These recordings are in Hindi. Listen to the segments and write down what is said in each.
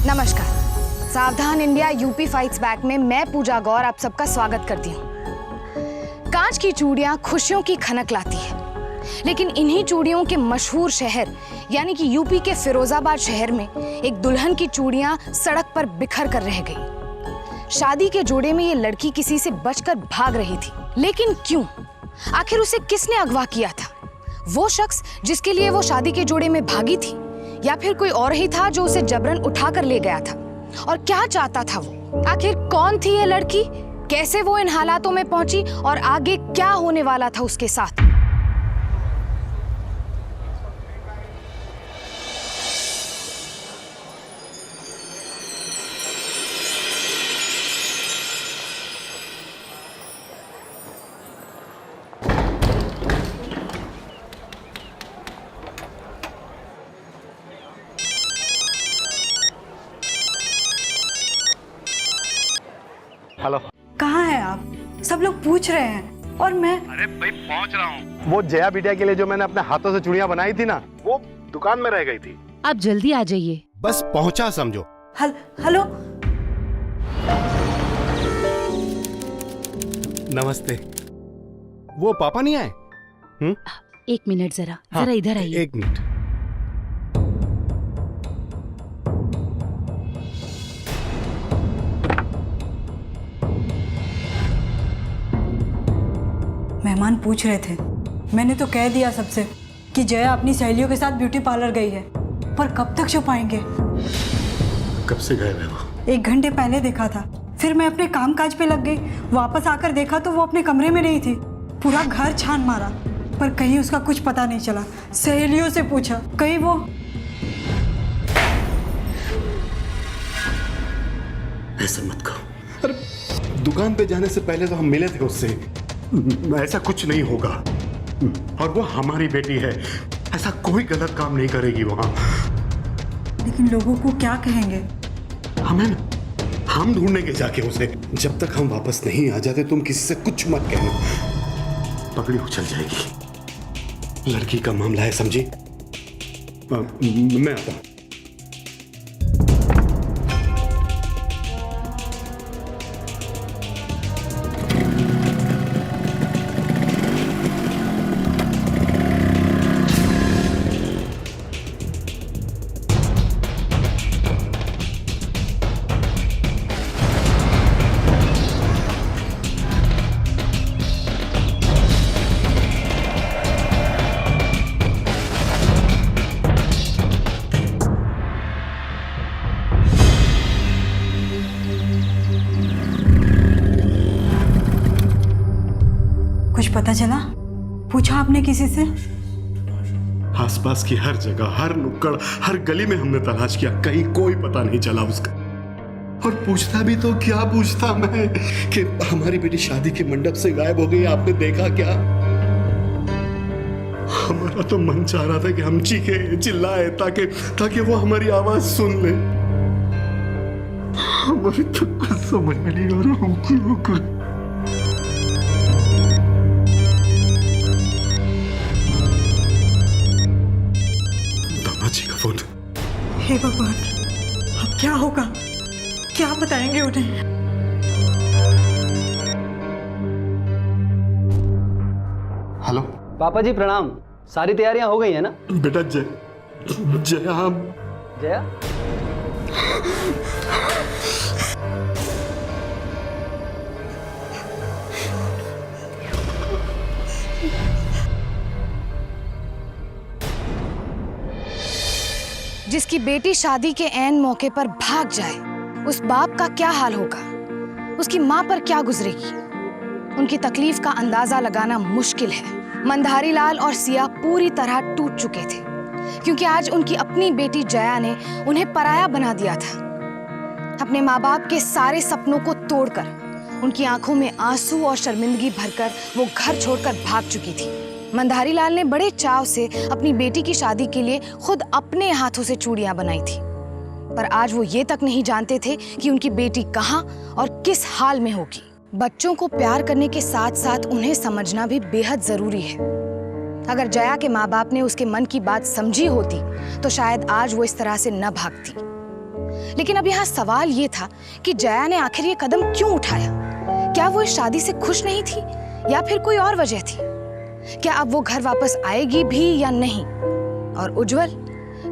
नमस्कार। सावधान इंडिया यूपी फाइट्स बैक में मैं पूजा गौर आप सबका स्वागत करती हूँ। कांच की चूड़ियां खुशियों की खनक लाती है, लेकिन इन्हीं चूड़ियों के मशहूर शहर यानी कि यूपी के फिरोजाबाद शहर में एक दुल्हन की चूड़ियां सड़क पर बिखर कर रह गई। शादी के जोड़े में ये लड़की किसी से बचकर भाग रही थी, लेकिन क्यों? आखिर उसे किसने अगवा किया था? वो शख्स जिसके लिए वो शादी के जोड़े में भागी थी, या फिर कोई और ही था जो उसे जबरन उठा कर ले गया था? और क्या चाहता था वो? आखिर कौन थी ये लड़की? कैसे वो इन हालातों में पहुंची और आगे क्या होने वाला था उसके साथ? हेलो। कहाँ हैं आप? सब लोग पूछ रहे हैं और मैं। अरे भाई पहुंच रहा हूँ। वो जया बिटिया के लिए जो मैंने अपने हाथों से चूड़ियां बनाई थी ना, वो दुकान में रह गई थी। आप जल्दी आ जाइए। बस पहुंचा समझो। हेलो। नमस्ते। वो पापा नहीं आए? एक मिनट जरा हाँ, इधर आइए। एक मिनट। मेहमान पूछ रहे थे, मैंने तो कह दिया सबसे कि जया अपनी सहेलियों के साथ ब्यूटी पार्लर गई है, पर कब तक छुपाएंगे? कब से गए वो? 1 घंटे पहले देखा था, फिर मैं अपने कामकाज पे लग गई। वापस आकर देखा तो वो अपने कमरे में नहीं थी। पूरा घर छान मारा, पर कहीं उसका कुछ पता नहीं चला। सहेलियों से पूछा, कहीं वो। ऐसा मत कहो। अरे दुकान पे जाने से पहले तो हम मिले थे उससे। ऐसा कुछ नहीं होगा, और वो हमारी बेटी है। ऐसा कोई गलत काम नहीं करेगी वहां। लेकिन लोगों को क्या कहेंगे? हम ढूंढेंगे जाके उसे। जब तक हम वापस नहीं आ जाते तुम किसी से कुछ मत कहना। पगड़ी उछल जाएगी। लड़की का मामला है, समझी? मैं आता हूं। कुछ पता चला? पूछा आपने किसी से? आसपास की हर जगह, हर नुक्कड़, हर गली में हमने तलाश किया, कहीं कोई पता नहीं चला उसका। और पूछता भी तो क्या पूछता मैं कि हमारी बेटी शादी के मंडप से गायब हो गई, आपने देखा क्या? हमारा तो मन चाह रहा था कि हम चीखे चिल्लाए ताकि वो हमारी आवाज सुन ले। हमारी तो कुछ समझ में नहीं आ रहा। फोन। हे भगवान, अब क्या होगा? क्या बताएंगे उन्हें? हेलो पापा जी प्रणाम। सारी तैयारियां हो गई है ना? बेटा जया जया जिसकी बेटी शादी के ऐन मौके पर भाग जाए, उस बाप का क्या हाल होगा? उसकी माँ पर क्या गुजरेगी? उनकी तकलीफ का अंदाजा लगाना मुश्किल है। मंधारी लाल और सिया पूरी तरह टूट चुके थे, क्योंकि आज उनकी अपनी बेटी जया ने उन्हें पराया बना दिया था। अपने माँ बाप के सारे सपनों को तोड़कर, उनकी आंखों में आंसू और शर्मिंदगी भरकर वो घर छोड़कर भाग चुकी थी। मंधारी लाल ने बड़े चाव से अपनी बेटी की शादी के लिए खुद अपने हाथों से चूड़ियां बनाई थी, पर आज वो ये तक नहीं जानते थे कि उनकी बेटी कहाँ और किस हाल में होगी। बच्चों को प्यार करने के साथ साथ उन्हें समझना भी बेहद जरूरी है। अगर जया के माँ बाप ने उसके मन की बात समझी होती तो शायद आज वो इस तरह से न भागती। लेकिन अब यहाँ सवाल ये था कि जया ने आखिर ये कदम क्यों उठाया। क्या वो इस शादी से खुश नहीं थी या फिर कोई और वजह थी? क्या अब वो घर वापस आएगी भी या नहीं? और उज्जवल,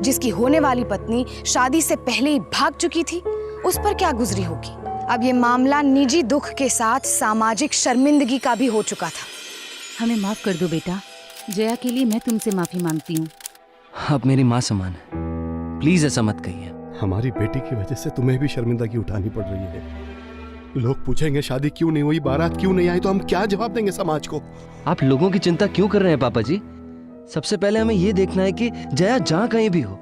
जिसकी होने वाली पत्नी शादी से पहले ही भाग चुकी थी, उस पर क्या गुजरी होगी? अब ये मामला निजी दुख के साथ सामाजिक शर्मिंदगी का भी हो चुका था। हमें माफ कर दो बेटा। जया के लिए मैं तुमसे माफी मांगती हूँ। आप मेरी माँ समान है, प्लीज ऐसा मत कहिए। हमारी बेटी की वजह से तुम्हें भी शर्मिंदगी उठानी पड़ रही है। लोग पूछेंगे शादी क्यों नहीं हुई, बारात क्यों नहीं आई, तो हम क्या जवाब देंगे समाज को? आप लोगों की चिंता क्यों कर रहे हैं पापा जी? सबसे पहले हमें ये देखना है कि जया जहाँ कहीं भी हो,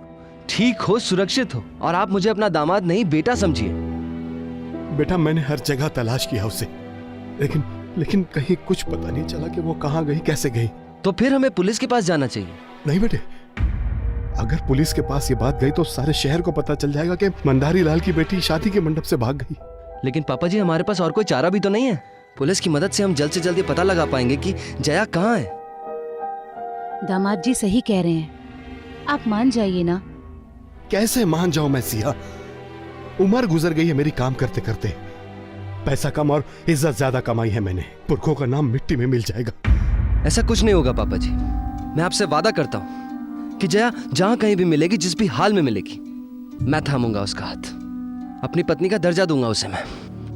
ठीक हो, सुरक्षित हो, और आप मुझे अपना दामाद नहीं बेटा समझिए। बेटा, मैंने हर जगह तलाश किया उसे, लेकिन कहीं कुछ पता नहीं चला कि वो कहाँ गई, कैसे गई। तो फिर हमें पुलिस के पास जाना चाहिए। नहीं बेटे, अगर पुलिस के पास ये बात गई तो सारे शहर को पता चल जाएगा कि मंदारी लाल की बेटी शादी के मंडप से भाग गई। लेकिन पापा जी, हमारे पास और कोई चारा भी तो नहीं है। पुलिस की मदद से हम जल्द से जल्द ये पता लगा पाएंगे कि जया कहाँ है। दामाद जी सही कह रहे हैं, आप मान जाइए ना। कैसे मान जाऊं मैं सिया? उम्र गुजर गई है मेरी काम करते करते। पैसा कम और इज्जत ज्यादा कमाई है मैंने। पुरखों का नाम मिट्टी में मिल जाएगा। ऐसा कुछ नहीं होगा पापा जी, मैं आपसे वादा करता हूँ कि जया जहाँ कहीं भी मिलेगी, जिस भी हाल में मिलेगी, मैं थामूंगा उसका हाथ। अपनी पत्नी का दर्जा दूंगा उसे मैं,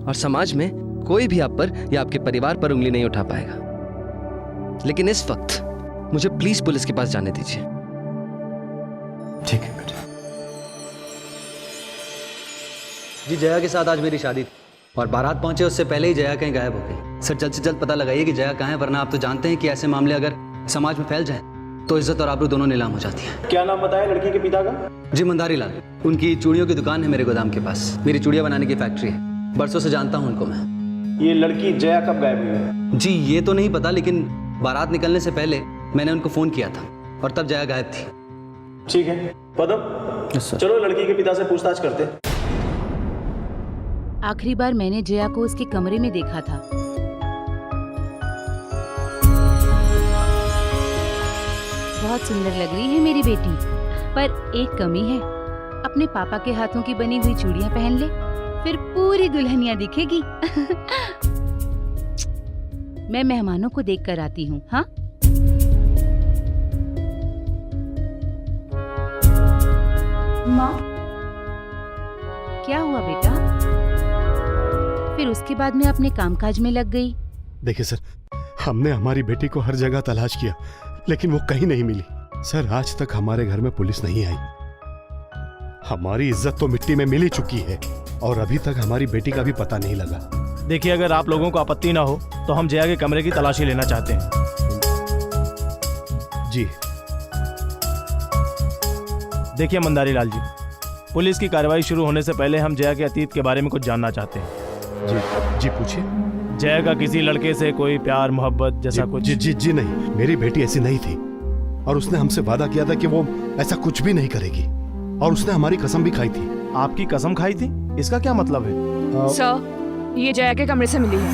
और समाज में कोई भी आप पर या आपके परिवार पर उंगली नहीं उठा पाएगा। लेकिन इस वक्त मुझे प्लीज पुलिस के पास जाने दीजिए। ठीक है बेटा। जी, जया के साथ आज मेरी शादी थी और बारात पहुंचे उससे पहले ही जया कहीं गायब हो गई। सर, जल्द से जल्द पता लगाइए कि जया कहाँ है, वरना आप तो जानते हैं कि ऐसे मामले अगर समाज में फैल जाए तो इज्जत और आबरू दोनों नीलाम हो जाती है। क्या नाम बताया लड़की के पिता का? जी, मंदारी लाल। उनकी चूड़ियों की दुकान है मेरे गोदाम के पास। मेरी चूड़ियाँ बनाने की फैक्ट्री है। बरसों से जानता हूँ उनको मैं। ये लड़की जया कब गायब हुई है? जी, ये तो नहीं पता, लेकिन बारात निकलने से पहले मैंने उनको फोन किया था और तब जया गायब थी। ठीक है पदम, चलो लड़की के पिता से पूछताछ करते हैं। आखिरी बार मैंने जया को उसके कमरे में देखा था। बहुत सुंदर लग रही है मेरी बेटी, पर एक कमी है। अपने पापा के हाथों की बनी हुई चूड़ियां पहन ले, फिर पूरी दुल्हनिया दिखेगी। मैं मेहमानों को देख कर आती हूँ। हाँ, माँ, क्या हुआ बेटा? फिर उसके बाद मैं अपने कामकाज में लग गई। देखिए सर, हमने हमारी बेटी को हर जगह तलाश किया, लेकिन वो कहीं नहीं मिली। सर, आज तक हमारे घर में पुलिस नहीं आई। हमारी इज्जत तो मिट्टी में मिल ही चुकी है और अभी तक हमारी बेटी का भी पता नहीं लगा। देखिए, अगर आप लोगों को आपत्ति ना हो तो हम जया के कमरे की तलाशी लेना चाहते हैं। जी। देखिए मंदारी लाल जी, पुलिस की कार्रवाई शुरू होने से पहले हम जया के अतीत के बारे में कुछ जानना चाहते हैं। जी पूछिए। जया का किसी लड़के से कोई प्यार मोहब्बत जैसा कुछ? जी नहीं, मेरी बेटी ऐसी नहीं थी और उसने हमसे वादा किया था कि वो ऐसा कुछ भी नहीं करेगी, और उसने हमारी कसम भी खाई थी। आपकी कसम खाई थी? इसका क्या मतलब है? सर, ये जया के कमरे से मिली है।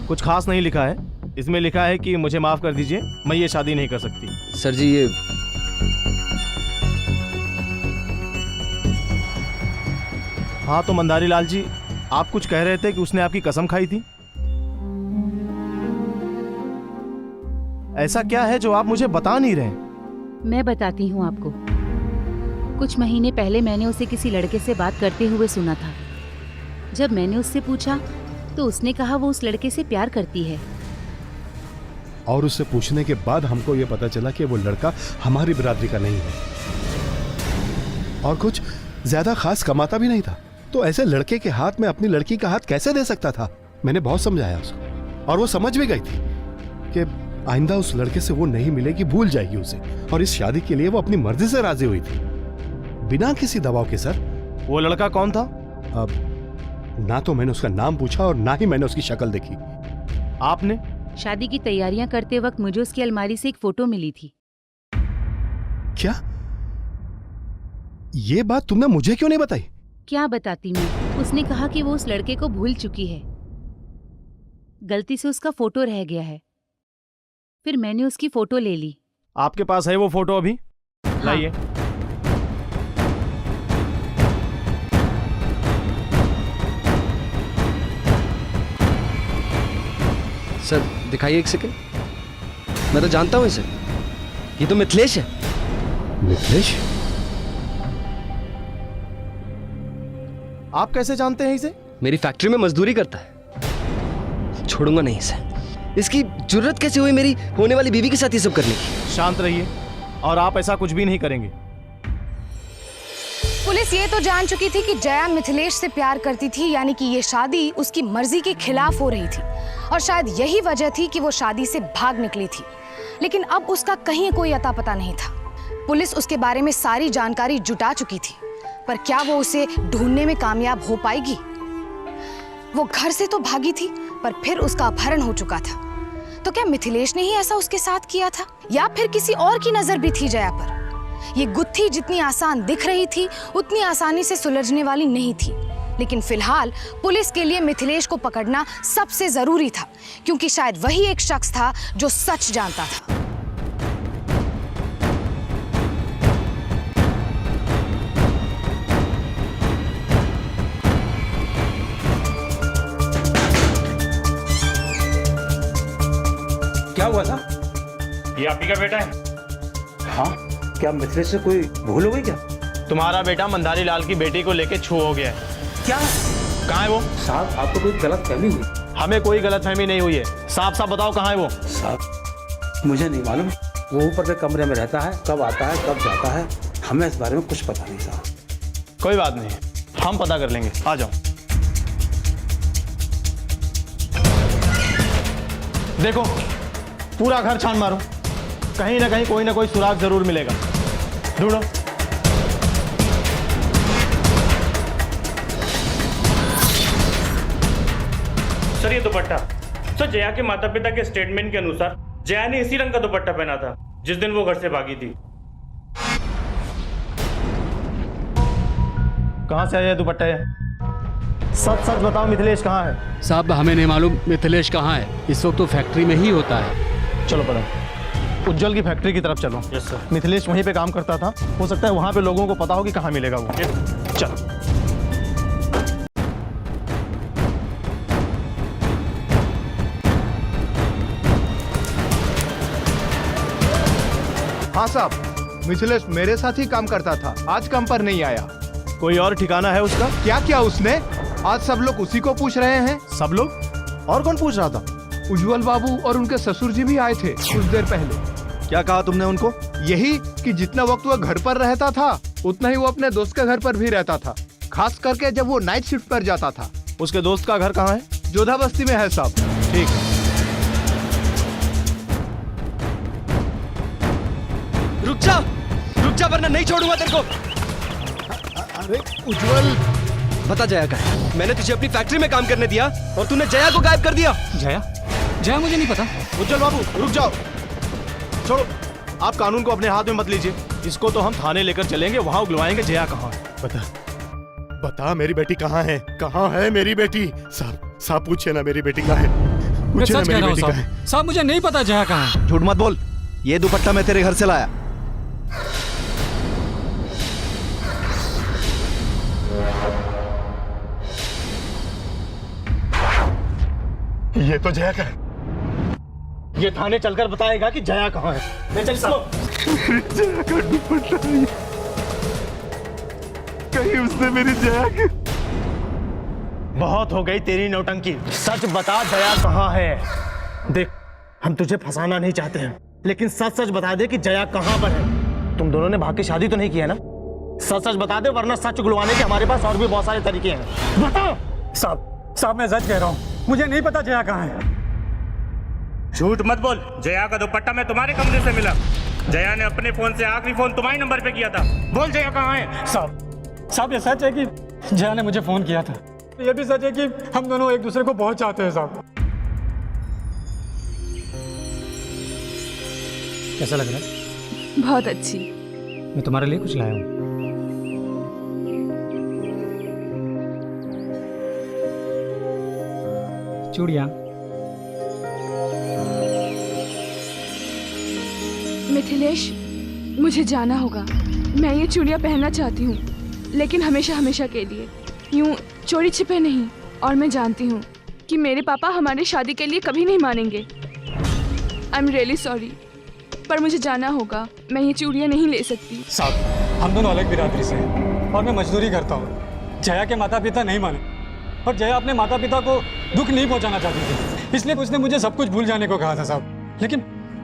कुछ खास नहीं लिखा है। इसमें लिखा है कि मुझे माफ कर दीजिए, मैं ये शादी नहीं कर सकती। सर जी, ये हाँ, तो मंदारी लाल जी, आप कुछ कह रहे थे कि उसने आपकी कसम खाई थी। ऐसा क्या है जो आप मुझे बता नहीं रहे? मैं बताती हूँ आपको। कुछ महीने पहले मैंने उसे किसी लड़के से बात करते हुए सुना था। जब मैंने उससे पूछा तो उसने कहा वो उस लड़के से प्यार करती है। और उससे पूछने के बाद हमको ये पता चला कि वो लड़का हमारी बिरादरी का नहीं है और कुछ ज्यादा खास कमाता भी नहीं था। तो ऐसे लड़के के हाथ में अपनी लड़की का हाथ कैसे दे सकता था? मैंने बहुत समझाया उसको और वो समझ भी गई थी कि आइंदा उस लड़के से वो नहीं मिलेगी, भूल जाएगी उसे, और इस शादी के लिए वो अपनी मर्जी से राजी हुई थी, बिना किसी दबाव के। सर, वो लड़का कौन था? अब ना तो मैंने उसका नाम पूछा और ना ही मैंने उसकी शक्ल देखी। आपने? शादी की तैयारियां करते वक्त मुझे उसकी अलमारी से एक फोटो मिली थी। क्या? ये बात तुमने मुझे क्यों नहीं बताई? क्या बताती मैं? उसने कहा कि वो उस लड़के को भूल चुकी है, गलती से उसका फोटो रह गया है। फिर मैंने उसकी फोटो ले ली। आपके पास है वो फोटो अभी? लाइए। सर दिखाइए एक सेकंड। मैं तो जानता हूं इसे, ये तो मिथिलेश है। मिथिलेश? आप कैसे जानते हैं इसे? मेरी फैक्ट्री में मजदूरी करता है। छोड़ूंगा नहीं इसे। इसकी जरूरत कैसे हुई मेरी होने वाली बीवी के साथ ये सब करने की? शांत रहिए, और आप ऐसा कुछ भी नहीं करेंगे। पुलिस ये तो जान चुकी थी कि जया मिथिलेश से प्यार करती थी, यानी कि ये शादी उसकी मर्जी के खिलाफ हो रही थी, और शायद यही वजह थी कि वो शादी से भाग निकली थी। लेकिन अब उसका कहीं कोई अता पता नहीं था। पुलिस उसके बारे में सारी जानकारी जुटा चुकी थी, पर क्या वो उसे ढूंढने में कामयाब हो पाएगी? वो घर से तो भागी थी, पर फिर उसका अपहरण हो चुका था। तो क्या मिथिलेश ने ही ऐसा उसके साथ किया था, या फिर किसी और की नजर भी थी जया पर? ये गुत्थी जितनी आसान दिख रही थी, उतनी आसानी से सुलझने वाली नहीं थी। लेकिन फिलहाल पुलिस के लिए मिथिलेश को पकड़ना सबसे जरूरी था, क्योंकि शायद वही एक शख्स था जो सच जानता था। क्या हुआ था? ये आप ही का बेटा है? हाँ, क्या मिथिलेश से कोई भूल हो गई क्या? तुम्हारा बेटा मंदारी लाल की बेटी को लेके छू हो गया है। क्या? कहाँ है वो? साहब, आपको कोई गलत फहमी हुई? हमें कोई गलतफहमी नहीं हुई है। साफ साफ बताओ कहाँ है वो? साहब, मुझे नहीं मालूम। वो ऊपर के कमरे में रहता है, कब आता है कब जाता है, हमें इस बारे में कुछ पता नहीं साहब। कोई बात नहीं, हम पता कर लेंगे। आ जाओ। देखो, पूरा घर छान मारो, कहीं ना कहीं कोई ना कोई सुराग जरूर मिलेगा। ढूंढो। सर ये दुपट्टा, सर जया के माता पिता के स्टेटमेंट के अनुसार जया ने इसी रंग का दुपट्टा पहना था जिस दिन वो घर से भागी थी। कहां से आया ये दुपट्टा? है सच सच बताओ, मिथिलेश कहाँ है? साहब हमें नहीं मालूम मिथिलेश कहाँ है। इस वक्त तो फैक्ट्री में ही होता है। चलो पता, उज्जवल की फैक्ट्री की तरफ चलो। Yes sir. मिथिलेश वहीं पे काम करता था, हो सकता है वहां पे लोगों को पता हो कि कहाँ मिलेगा वो। चलो। हाँ साहब, मिथिलेश मेरे साथ ही काम करता था, आज काम पर नहीं आया। कोई और ठिकाना है उसका? क्या किया उसने? आज सब लोग उसी को पूछ रहे हैं। सब लोग? और कौन पूछ रहा था? उज्जवल बाबू और उनके ससुर जी भी आए थे कुछ देर पहले। क्या कहा तुमने उनको? यही कि जितना वक्त वो घर पर रहता था उतना ही वो अपने दोस्त के घर पर भी रहता था, खास करके जब वो नाइट शिफ्ट पर जाता था। उसके दोस्त का घर कहाँ है? जोधा बस्ती में है साहब। ठीक है। रुक जा वरना नहीं छोड़ूंगा तेरे को। अरे उज्जवल, बता जया का है। मैंने तुझे अपनी फैक्ट्री में काम करने दिया और तूने जया को गायब कर दिया। जया मुझे नहीं पता। उज्जवल बाबू रुक जाओ, छोड़ो। आप कानून को अपने हाथ में मत लीजिए। इसको तो हम थाने लेकर चलेंगे, वहां उगलवाएंगे जया कहाँ है। बता मेरी बेटी कहाँ है? कहाँ है मेरी बेटी? साहब पूछे ना मेरी बेटी कहाँ है? मैं सच कह रहा हूँ साहब। साहब मुझे नहीं पता जया कहाँ है। झूठ मत बोल। ये दुपट्टा मैं तेरे घर से लाया। ये तो जया का है। ये थाने चलकर बताएगा कि जया कहाँ है। ले चल इसको। जया का दुपट्टा है। कहीं उसने मेरी जया के। बहुत हो गई तेरी नौटंकी, सच बता जया कहाँ है। देख, हम तुझे फंसाना नहीं चाहते हैं, लेकिन सच सच बता दे कि जया कहाँ पर है। तुम दोनों ने भाग के शादी तो नहीं की है ना? सच सच बता दे, वरना सच उगलवाने के हमारे पास और भी बहुत सारे तरीके हैं। बताओ। साहब मैं सच कह रहा हूँ, मुझे नहीं पता जया कहाँ है। झूठ मत बोल। जया का दुपट्टा मैं तुम्हारे कमरे से मिला। जया ने अपने फोन से आखिरी फोन तुम्हारे नंबर पे किया था। बोल जया कहाँ है? साहब ये सच है कि जया ने मुझे फोन किया था। ये भी सच है कि हम दोनों एक दूसरे को बहुत चाहते हैं साहब। कैसा लग रहा है? बहुत अच्छी। मैं तुम्हारे लिए कुछ लाया हूँ। चूड़ियाँ। मिथिलेश, मुझे जाना होगा। मैं ये चूड़ियाँ पहनना चाहती हूँ, लेकिन हमेशा हमेशा के लिए, यूँ चोरी छिपे नहीं। और मैं जानती हूँ कि मेरे पापा हमारी शादी के लिए कभी नहीं मानेंगे। आई एम रियली सॉरी, पर मुझे जाना होगा। मैं ये चूड़ियाँ नहीं ले सकती। साहब, हम दोनों अलग बिरादरी से हैं और मैं मजदूरी करता हूँ। जया के माता पिता नहीं माने और जया अपने माता पिता को दुख नहीं पहुँचाना चाहती थी, इसलिए उसने मुझे सब कुछ भूल जाने को कहा था साहब।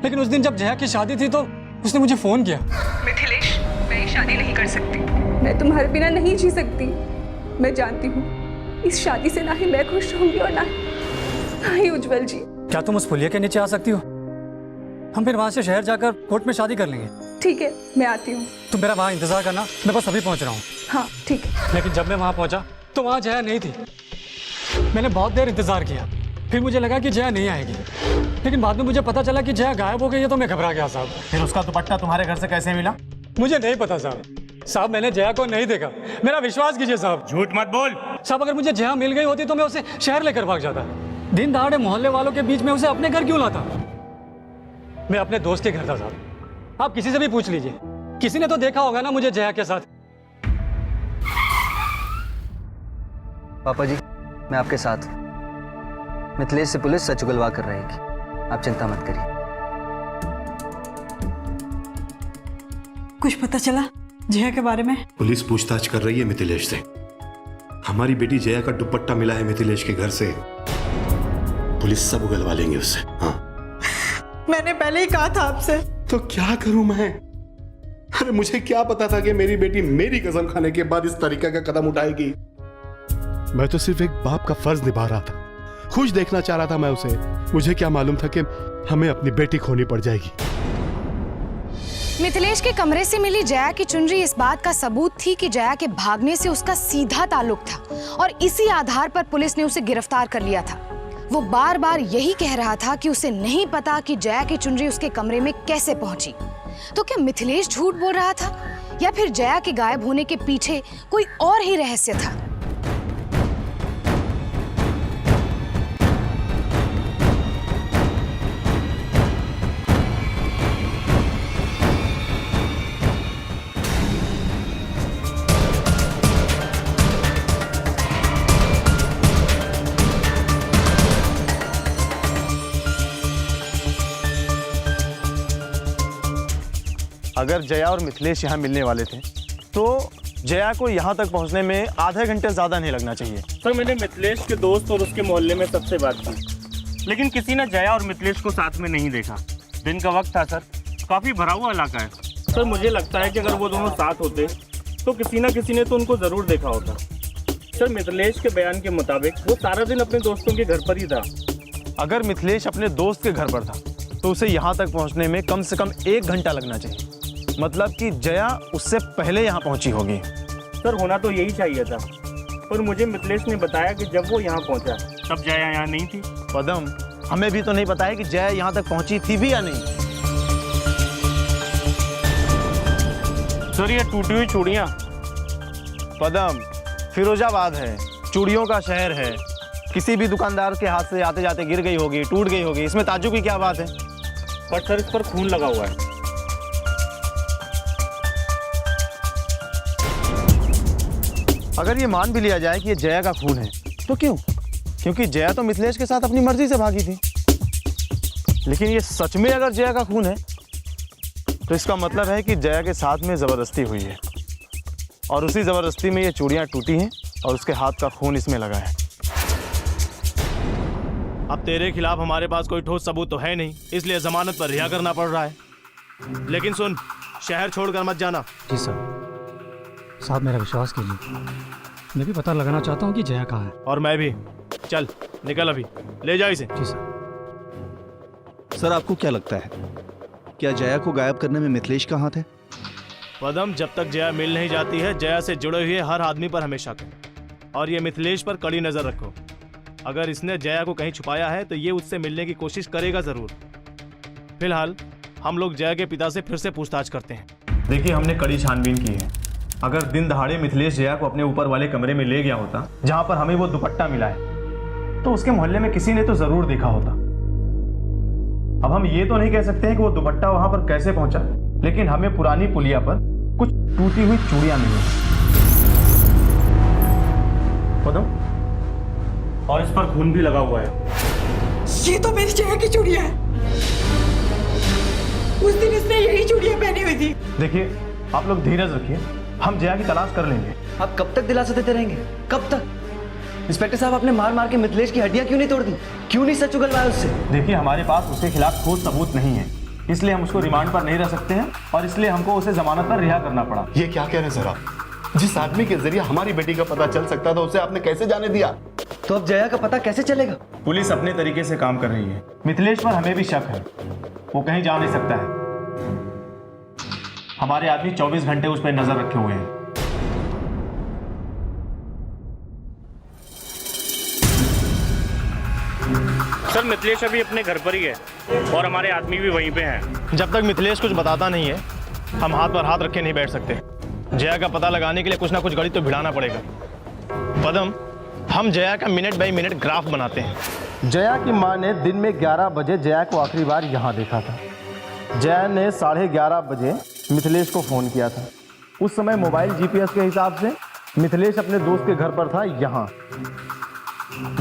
लेकिन उस दिन जब जया की शादी थी तो उसने मुझे फ़ोन किया। मिथिलेश, मैं ये शादी नहीं कर सकती। मैं तुम्हारे बिना नहीं जी सकती। मैं जानती हूँ इस शादी से ना ही मैं खुश रहूंगी और ना ही उज्जवल जी। क्या तुम उस पुलिया के नीचे आ सकती हो? हम फिर वहाँ से शहर जाकर कोर्ट में शादी कर लेंगे। ठीक है, मैं आती हूँ। तुम मेरा वहाँ इंतजार करना, मैं बस अभी पहुँच रहा हूँ। हाँ ठीक है। लेकिन जब मैं वहाँ पहुँचा तो वहाँ जया नहीं थी। मैंने बहुत देर इंतजार किया, फिर मुझे लगा कि जया नहीं आएगी, लेकिन बाद में मुझे पता चला कि जया गायब हो गई है, तो मैं घबरा गया साहब। फिर उसका दुपट्टा तुम्हारे घर से कैसे मिला? मुझे नहीं पता साहब, मैंने जया को नहीं देखा। मेरा विश्वास कीजिए साहब। झूठ मत बोल साहब, अगर मुझे जया मिल गई होती तो मैं उसे शहर लेकर भाग जाता। दिन दहाड़े मोहल्ले वालों के बीच में उसे अपने घर क्यों लाता? मैं अपने दोस्त के घर था साहब। आप किसी से भी पूछ लीजिए, किसी ने तो देखा होगा ना मुझे जया के साथ। पापा जी, मैं आपके साथ हूं। मिथिलेश से पुलिस सच उगलवा कर रहेगी, आप चिंता मत करिए। कुछ पता चला जया के बारे में? पुलिस पूछताछ कर रही है मिथिलेश से। हमारी बेटी जया का दुपट्टा मिला है मिथिलेश के घर से। पुलिस सब उगलवा लेंगे उससे। हाँ, मैंने पहले ही कहा था आपसे। तो क्या करूं मैं? अरे मुझे क्या पता था कि मेरी बेटी मेरी कसम खाने के बाद इस तरीके का कदम उठाएगी। मैं तो सिर्फ एक बाप का फर्ज निभा रहा था, खुश देखना चाह रहा था मैं उसे। मुझे क्या मालूम था कि हमें अपनी बेटी खोनी पड़ जाएगी। मिथिलेश के कमरे से मिली जया की चुनरी इस बात का सबूत थी कि जया के भागने से उसका सीधा ताल्लुक था और इसी आधार पर पुलिस ने उसे गिरफ्तार कर लिया था। वो बार बार यही कह रहा था कि उसे नहीं पता कि जया की चुनरी उसके कमरे में कैसे पहुंची। तो क्या मिथिलेश झूठ बोल रहा था या फिर जया के गायब होने के पीछे कोई और ही रहस्य था? अगर जया और मिथिलेश यहाँ मिलने वाले थे तो जया को यहाँ तक पहुँचने में आधे घंटे ज़्यादा नहीं लगना चाहिए। सर, मैंने मिथिलेश के दोस्त और उसके मोहल्ले में सबसे बात की, लेकिन किसी ने जया और मिथिलेश को साथ में नहीं देखा। दिन का वक्त था सर, काफ़ी भरा हुआ इलाका है। सर, मुझे लगता है कि अगर वो दोनों साथ होते तो किसी न किसी ने तो उनको ज़रूर देखा होता। सर, मिथिलेश के बयान के मुताबिक वो सारा दिन अपने दोस्तों के घर पर ही था। अगर मिथिलेश अपने दोस्त के घर पर था तो उसे यहाँ तक पहुँचने में कम से कम 1 घंटा लगना चाहिए। मतलब कि जया उससे पहले यहाँ पहुँची होगी। सर, होना तो यही चाहिए था, पर मुझे मिथिलेश ने बताया कि जब वो यहाँ पहुँचा तब जया यहाँ नहीं थी। पदम, हमें भी तो नहीं पता है कि जया यहाँ तक पहुँची थी भी या नहीं। सर, ये टूटी हुई चूड़ियाँ। पदम, फिरोजाबाद है, चूड़ियों का शहर है। किसी भी दुकानदार के हाथ से आते जाते गिर गई होगी, टूट गई होगी, इसमें ताज्जुब की क्या बात है? पर सर, इस पर खून लगा हुआ है। अगर ये मान भी लिया जाए कि ये जया का खून है तो क्यों? क्योंकि जया तो मिथिलेश के साथ अपनी मर्जी से भागी थी। लेकिन ये सच में अगर जया का खून है तो इसका मतलब है कि जया के साथ में ज़बरदस्ती हुई है और उसी ज़बरदस्ती में ये चूड़ियाँ टूटी हैं और उसके हाथ का खून इसमें लगा है। अब तेरे खिलाफ हमारे पास कोई ठोस सबूत तो है नहीं, इसलिए जमानत पर रिहा करना पड़ रहा है। लेकिन सुन, शहर छोड़कर मत जाना। जी सर। साहब, मेरा विश्वास कीजिए, मैं भी पता लगाना चाहता हूँ कि जया कहाँ है। और मैं भी। चल निकल, अभी ले जा इसे। जी सर। सर, आपको क्या लगता है, क्या जया को गायब करने में मिथिलेश का हाथ है? पदम, जब तक जया मिल नहीं जाती है, जया से जुड़े हुए हर आदमी पर हमेशा करो और ये मिथिलेश पर कड़ी नजर रखो। अगर इसने जया को कहीं छुपाया है तो ये उससे मिलने की कोशिश करेगा जरूर। फिलहाल हम लोग जया के पिता से फिर से पूछताछ करते हैं। देखिए, हमने कड़ी छानबीन की है। अगर दिन दहाड़े मिथिलेश जया को अपने ऊपर वाले कमरे में ले गया होता जहां पर हमें वो दुपट्टा मिला है, तो उसके मोहल्ले में किसी ने तो जरूर देखा होता। अब हम ये तो नहीं कह सकते हैं कि वो दुपट्टा वहां पर कैसे पहुंचा, लेकिन हमें पुरानी पुलिया पर कुछ टूटी हुई चूड़ियां मिली। पदम, और इस पर खून भी लगा हुआ है। ये तो मेरी जया की चूड़ियां है। उस दिन इसने यही चूड़ियां पहनी हुई थी। देखिए, आप लोग धीरज रखिए, हम जया की तलाश कर लेंगे। आप कब तक दिलासा देते रहेंगे? कब तक? इंस्पेक्टर साहब, आपने मार मार के मिथिलेश की हड्डियां क्यों नहीं तोड़ दी? क्यों नहीं सच उगलवाया उससे? देखिए, हमारे पास उसके खिलाफ ठोस सबूत नहीं है, इसलिए हम उसको रिमांड पर नहीं रख सकते हैं और इसलिए हमको उसे जमानत पर रिहा करना पड़ा। ये क्या कह रहे हैं सर आप? जिस आदमी के जरिए हमारी बेटी का पता चल सकता था, उसे आपने कैसे जाने दिया? तो अब जया का पता कैसे चलेगा? पुलिस अपने तरीके से काम कर रही है। मिथिलेश पर हमें भी शक है, वो कहीं जा नहीं सकता है। हमारे आदमी 24 घंटे उस पर नजर रखे हुए हैं। सर, मिथिलेश अभी अपने घर पर ही है और हमारे आदमी भी वहीं पे हैं। जब तक मिथिलेश कुछ बताता नहीं है, हम हाथ पर हाथ रखे नहीं बैठ सकते। जया का पता लगाने के लिए कुछ ना कुछ गणित तो भिड़ाना पड़ेगा। पदम, हम जया का मिनट बाई मिनट ग्राफ बनाते हैं। जया की मां ने दिन में 11 बजे जया को आखिरी बार यहाँ देखा था। जया ने 11:30 बजे मिथिलेश को फ़ोन किया था। उस समय मोबाइल जीपीएस के हिसाब से मिथिलेश अपने दोस्त के घर पर था। यहाँ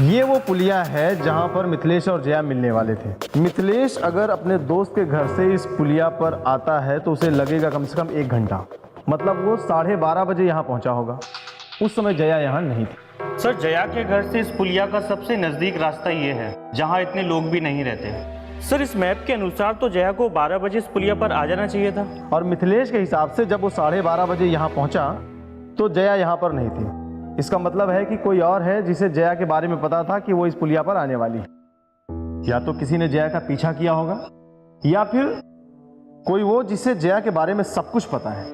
ये वो पुलिया है जहाँ पर मिथिलेश और जया मिलने वाले थे। मिथिलेश अगर अपने दोस्त के घर से इस पुलिया पर आता है तो उसे लगेगा कम से कम 1 घंटा, मतलब वो 12:30 बजे यहाँ पहुँचा होगा। उस समय जया यहाँ नहीं थी। सर, जया के घर से इस पुलिया का सबसे नजदीक रास्ता ये है जहाँ इतने लोग भी नहीं रहते। सर, इस मैप के अनुसार तो जया को 12 बजे इस पुलिया पर आ जाना चाहिए था। और मिथिलेश के हिसाब से जब वो 12:30 बजे यहाँ पहुँचा तो जया यहाँ पर नहीं थी। इसका मतलब है कि कोई और है जिसे जया के बारे में पता था कि वो इस पुलिया पर आने वाली है। या तो किसी ने जया का पीछा किया होगा, या फिर कोई वो जिसे जया के बारे में सब कुछ पता है।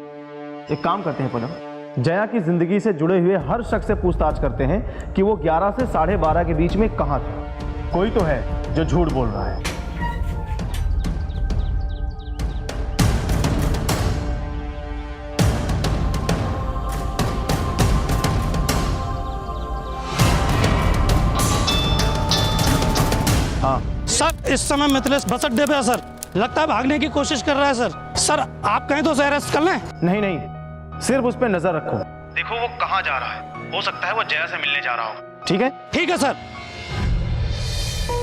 एक काम करते हैं पदम, जया की जिंदगी से जुड़े हुए हर शख्स से पूछताछ करते हैं कि वो 11 से 12:30 के बीच में कहाँ था। कोई तो है जो झूठ बोल रहा है। सर, इस समय मिथिलेश बस अड्डे पे है सर। लगता है भागने की कोशिश कर रहा है सर। सर, आप कहें तो उसे अरेस्ट कर लें? नहीं नहीं, सिर्फ उस पर नजर रखो। देखो वो कहाँ जा रहा है, हो सकता है वो जया से मिलने जा रहा हो। ठीक है? ठीक है सर।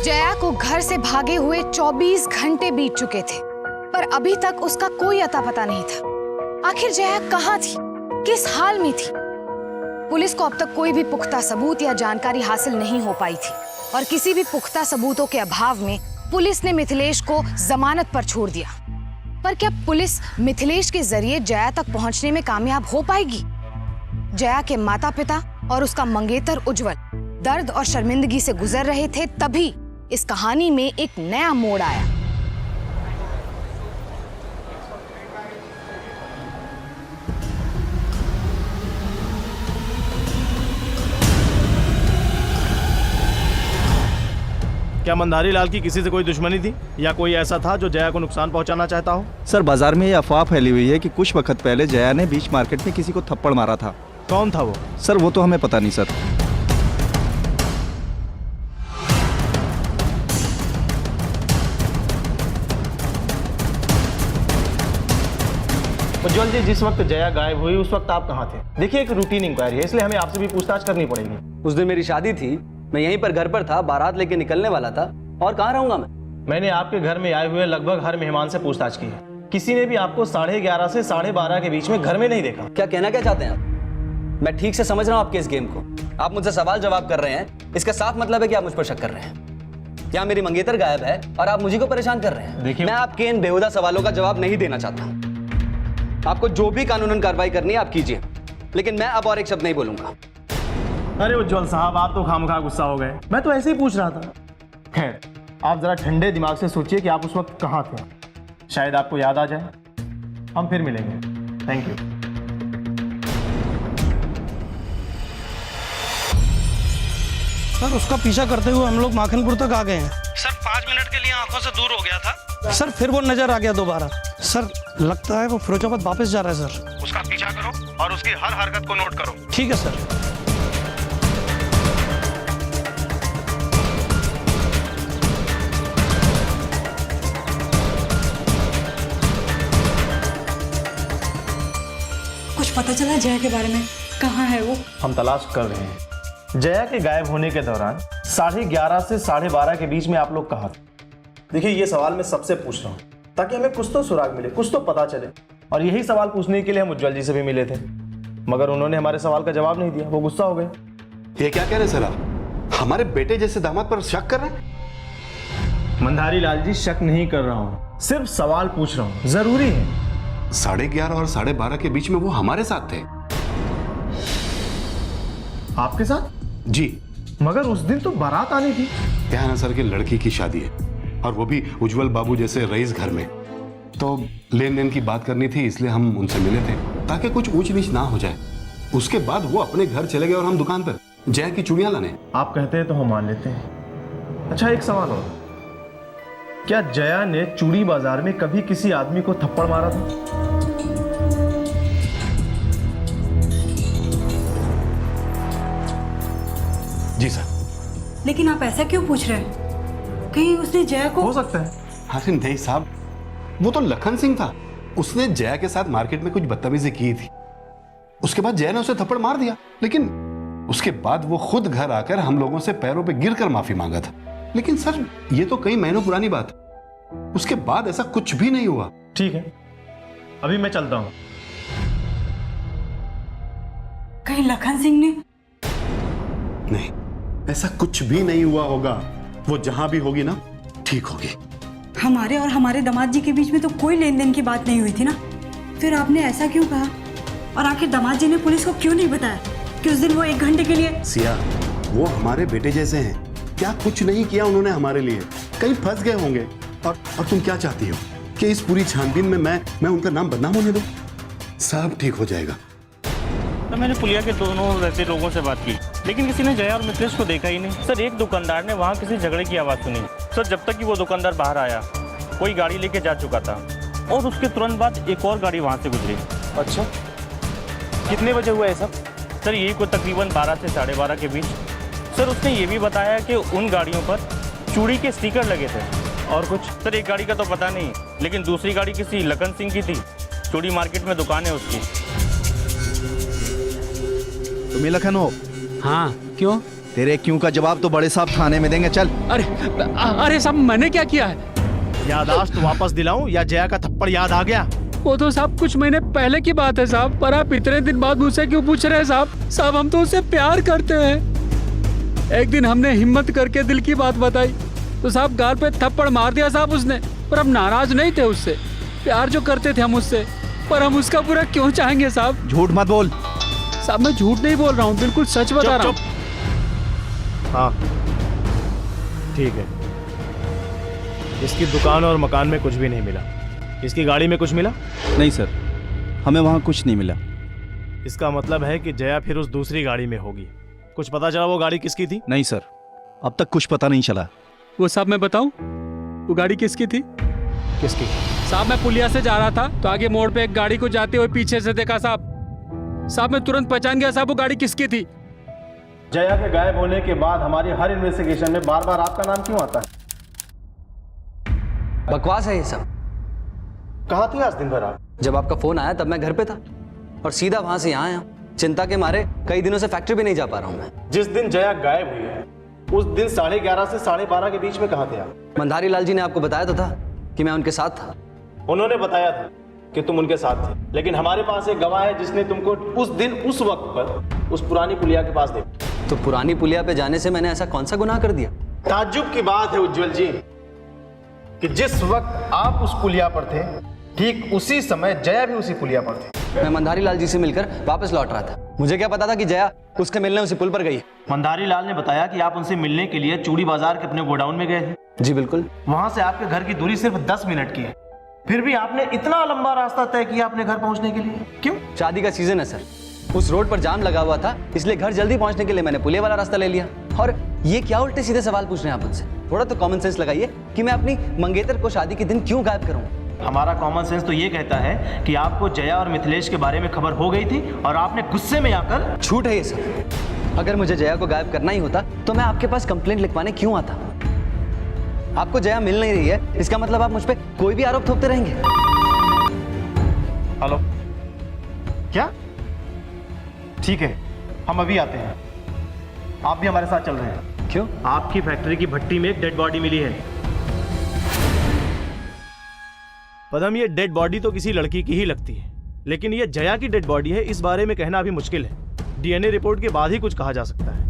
जया को घर से भागे हुए 24 घंटे बीत चुके थे, पर अभी तक उसका कोई अता पता नहीं था। आखिर जया कहाँ थी, किस हाल में थी? पुलिस को अब तक कोई भी पुख्ता सबूत या जानकारी हासिल नहीं हो पाई थी और किसी भी पुख्ता सबूतों के अभाव में पुलिस ने मिथिलेश को जमानत पर छोड़ दिया। पर क्या पुलिस मिथिलेश के जरिए जया तक पहुंचने में कामयाब हो पाएगी? जया के माता पिता और उसका मंगेतर उज्जवल दर्द और शर्मिंदगी से गुजर रहे थे, तभी इस कहानी में एक नया मोड़ आया। क्या मंदारी लाल की किसी से कोई दुश्मनी थी या कोई ऐसा था जो जया को नुकसान पहुंचाना चाहता हो? सर, बाजार में ये अफवाह फैली हुई है कि कुछ वक्त पहले जया ने बीच मार्केट में किसी को थप्पड़ मारा था। कौन था वो? सर, वो तो हमें पता नहीं सर। उज्जवल जी, जिस वक्त जया गायब हुई उस वक्त आप कहाँ थे? देखिए, एक रूटीन इंक्वायरी है, इसलिए हमें आपसे भी पूछताछ करनी पड़ेगी। उस दिन मेरी शादी थी, मैं यहीं पर घर पर था, बारात लेके निकलने वाला था, और कहाँ रहूंगा मैं? मैंने आपके घर में आए हुए लगभग हर मेहमान से पूछताछ की है। किसी ने भी आपको 11:30 से 12:30 के बीच में घर में नहीं देखा। क्या कहना क्या चाहते हैं आप? मैं ठीक से समझ रहा हूँ आपके इस गेम को। आप मुझसे सवाल जवाब कर रहे हैं, इसका साफ मतलब है कि आप मुझ पर शक कर रहे हैं। क्या मेरी मंगेतर गायब है और आप मुझे को परेशान कर रहे हैं? देखिए, मैं आपके इन बेहुदा सवालों का जवाब नहीं देना चाहता। आपको जो भी कानूनन कार्रवाई करनी है आप कीजिए, लेकिन मैं अब और एक शब्द नहीं बोलूंगा। अरे उज्जवल साहब, आप तो खामखा गुस्सा हो गए, मैं तो ऐसे ही पूछ रहा था। खैर, आप जरा ठंडे दिमाग से सोचिए कि आप उस वक्त कहाँ थे, शायद आपको याद आ जाए। हम फिर मिलेंगे। Thank you. सर, उसका पीछा करते हुए हम लोग माखनपुर तक आ गए हैं। सर, 5 मिनट के लिए आंखों से दूर हो गया था सर, फिर वो नजर आ गया दोबारा। सर, लगता है वो फिरोजाबाद वापस जा रहा है सर। उसका पीछा करो और उसकी हर हरकत को नोट करो। ठीक है सर। पता चला जया के बारे में? कहाँ है वो? हम तलाश कर रहे हैं। जया के गायब होने के दौरान 11:30 से 12:30 के बीच में आप लोग कहाँ थे? देखिए, ये सवाल मैं सबसे पूछ रहा हूँ ताकि हमें कुछ तो सुराग मिले, कुछ तो पता चले। और यही सवाल पूछने के लिए हम उज्जवल जी से भी मिले थे, मगर उन्होंने हमारे सवाल का जवाब नहीं दिया। वो गुस्सा हो गए। ये क्या कह रहे हैं सर आप? हमारे बेटे जैसे दामाद पर शक कर रहे हैं? मंधारी लाल जी, शक नहीं कर रहा हूँ, सिर्फ सवाल पूछ रहा हूँ। जरूरी है। 11:30 और 12:30 के बीच में वो हमारे साथ थे। आपके साथ? जी। मगर उस दिन तो बारात आनी थी। क्या है ना सर कि लड़की की शादी है, और वो भी उज्जवल बाबू जैसे रईस घर में, तो लेन देन की बात करनी थी, इसलिए हम उनसे मिले थे ताकि कुछ ऊंच नीच ना हो जाए। उसके बाद वो अपने घर चले गए और हम दुकान पर जया की चूड़ियां लाने। आप कहते हैं तो हम मान लेते हैं। अच्छा, एक सवाल और, क्या जया ने चूड़ी बाजार में कभी किसी आदमी को थप्पड़ मारा था? जी सर। लेकिन आप ऐसा क्यों पूछ रहे हैं? कहीं उसने जया को? हो सकता है। अरे नहीं साहब, वो तो लखन सिंह था। उसने जया के साथ मार्केट में कुछ बदतमीजी की थी, उसके बाद जया ने उसे थप्पड़ मार दिया, लेकिन उसके बाद वो खुद घर आकर हम लोगों से पैरों पे गिरकर माफी मांगा था। लेकिन सर, ये तो कई महीनों पुरानी बात है, उसके बाद ऐसा कुछ भी नहीं हुआ। ठीक है, अभी मैं चलता हूं। कहीं लखन सिंह ने? नहीं, ऐसा कुछ भी नहीं हुआ होगा। वो जहां भी होगी ना, ठीक होगी। हमारे और हमारे दामाद जी के बीच में तो कोई लेन देन की बात नहीं हुई थी ना, फिर आपने ऐसा क्यों कहा? और आखिर दामाद जी ने पुलिस को क्यों नहीं बताया कि उस दिन वो 1 घंटे के लिए? सिया, वो हमारे बेटे जैसे हैं, क्या कुछ नहीं किया उन्होंने हमारे लिए? कहीं फंस गए होंगे। और तुम क्या चाहती हो कि इस पूरी छानबीन में मैं उनका नाम बदनाम होने दूं? सब ठीक हो जाएगा। तो मैंने पुलिया के दोनों रहते लोगों से बात की, लेकिन किसी ने जया और मिथिलेश को देखा ही नहीं। सर, एक दुकानदार ने वहाँ किसी झगड़े की आवाज़ सुनी। सर, जब तक कि वो दुकानदार बाहर आया, कोई गाड़ी लेके जा चुका था, और उसके तुरंत बाद एक और गाड़ी वहाँ से गुजरी। अच्छा, कितने बजे हुआ है सब? सर, यही को तकरीबन 12 से 12:30 के बीच। सर, उसने ये भी बताया कि उन गाड़ियों पर चूड़ी के स्टिकर लगे थे। और कुछ? सर, एक गाड़ी का तो पता नहीं, लेकिन दूसरी गाड़ी किसी लखन सिंह की थी। चूड़ी मार्केट में दुकान है उसकी। तुम ही लखन हो? हाँ, क्यों? तेरे क्यों का जवाब तो बड़े साहब थाने में देंगे। चल। अरे साहब, मैंने क्या किया है? याददाश्त वापस दिलाऊं या जया का थप्पड़ याद आ गया? वो तो साहब कुछ महीने पहले की बात है साहब, पर आप इतने दिन बाद मुझसे क्यों पूछ रहे हैं साहब? साहब, हम तो उससे प्यार करते हैं। एक दिन हमने हिम्मत करके दिल की बात बताई तो साहब गाल पे थप्पड़ मार दिया साहब उसने। पर हम नाराज नहीं थे उससे, प्यार जो करते थे हम उससे, पर हम उसका बुरा क्यों चाहेंगे साहब? झूठ मत बोल। साहब, मैं झूठ नहीं बोल रहा हूँ, बिल्कुल सच बता रहा हूँ। हाँ, ठीक है। इसकी दुकान और मकान में कुछ भी नहीं मिला। इसकी गाड़ी में कुछ मिला? नहीं सर, हमें वहाँ कुछ नहीं मिला। इसका मतलब है कि जया फिर उस दूसरी गाड़ी में होगी। कुछ पता चला वो गाड़ी किसकी थी? नहीं सर, अब तक कुछ पता नहीं चला। वो साहब मैं बताऊं, वो गाड़ी किसकी थी? किसकी? साहब, मैं पुलिया से जा रहा था तो आगे मोड़ पे एक गाड़ी को जाते हुए पीछे से देखा साहब। साहब, मैं तुरंत पहचान गया साहब वो गाड़ी किसकी थी। जया के गायब होने के बाद हमारी हर इन्वेस्टिगेशन में बार बार आपका नाम क्यों आता है? बकवास है ये सब। कहाँ थे आज दिन भर आप? जब आपका फोन आया तब मैं घर पे था, और सीधा वहां से यहाँ आया। चिंता के मारे कई दिनों से फैक्ट्री भी नहीं जा पा रहा हूँ मैं। जिस दिन जया गायब हुई है, उस दिन 11:30 से 12:30 के बीच में कहाँ थे आप? मंधारी लाल जी ने आपको बताया तो था कि मैं उनके साथ था। उन्होंने बताया था कि तुम उनके साथ थे, लेकिन हमारे पास एक गवाह है जिसने तुमको उस दिन उस वक्त पर उस पुरानी पुलिया के पास देखा। तो पुरानी पुलिया पे जाने से मैंने ऐसा कौन सा गुनाह कर दिया? ताज्जुब की बात है उज्जवल जी कि जिस वक्त आप उस पुलिया पर थे, ठीक उसी समय जया भी उसी पुलिया पर थी। मैं मंधारी लाल जी से मिलकर वापस लौट रहा था। मुझे क्या पता था कि जया उसके मिलने उसी पुल पर गई। मंधारी लाल ने बताया कि आप उनसे मिलने के लिए चूड़ी बाजार के अपने गोडाउन में गए थे। जी बिल्कुल। वहां से आपके घर की दूरी सिर्फ 10 मिनट की है, फिर भी आपने इतना लंबा रास्ता तय किया अपने घर पहुंचने के लिए, क्यों? शादी का सीजन है सर, उस रोड पर जाम लगा हुआ था, इसलिए घर जल्दी पहुंचने के लिए मैंने पुलिया वाला रास्ता ले लिया। और ये क्या उल्टे सीधे सवाल पूछ रहे हैं आप मुझसे? थोड़ा तो कॉमन सेंस लगाइए कि मैं अपनी मंगेतर को शादी के दिन क्यों गायब करूं? हमारा कॉमन सेंस तो ये कहता है कि आपको जया और मिथिलेश के बारे में खबर हो गई थी और आपने गुस्से में आकर। झूठ है ये सब। अगर मुझे जया को गायब करना ही होता तो मैं आपके पास कंप्लेंट लिखवाने क्यों आता? आपको जया मिल नहीं रही है, इसका मतलब आप मुझ पे कोई भी आरोप थोपते रहेंगे। हेलो, क्या ठीक है, हम अभी आते हैं। आप भी हमारे साथ चल रहे हैं। क्यों? आपकी फैक्ट्री की भट्टी में एक डेड बॉडी मिली है। पदम, ये डेड बॉडी तो किसी लड़की की ही लगती है, लेकिन ये जया की डेड बॉडी है, इस बारे में कहना अभी मुश्किल है। डीएनए रिपोर्ट के बाद ही कुछ कहा जा सकता है।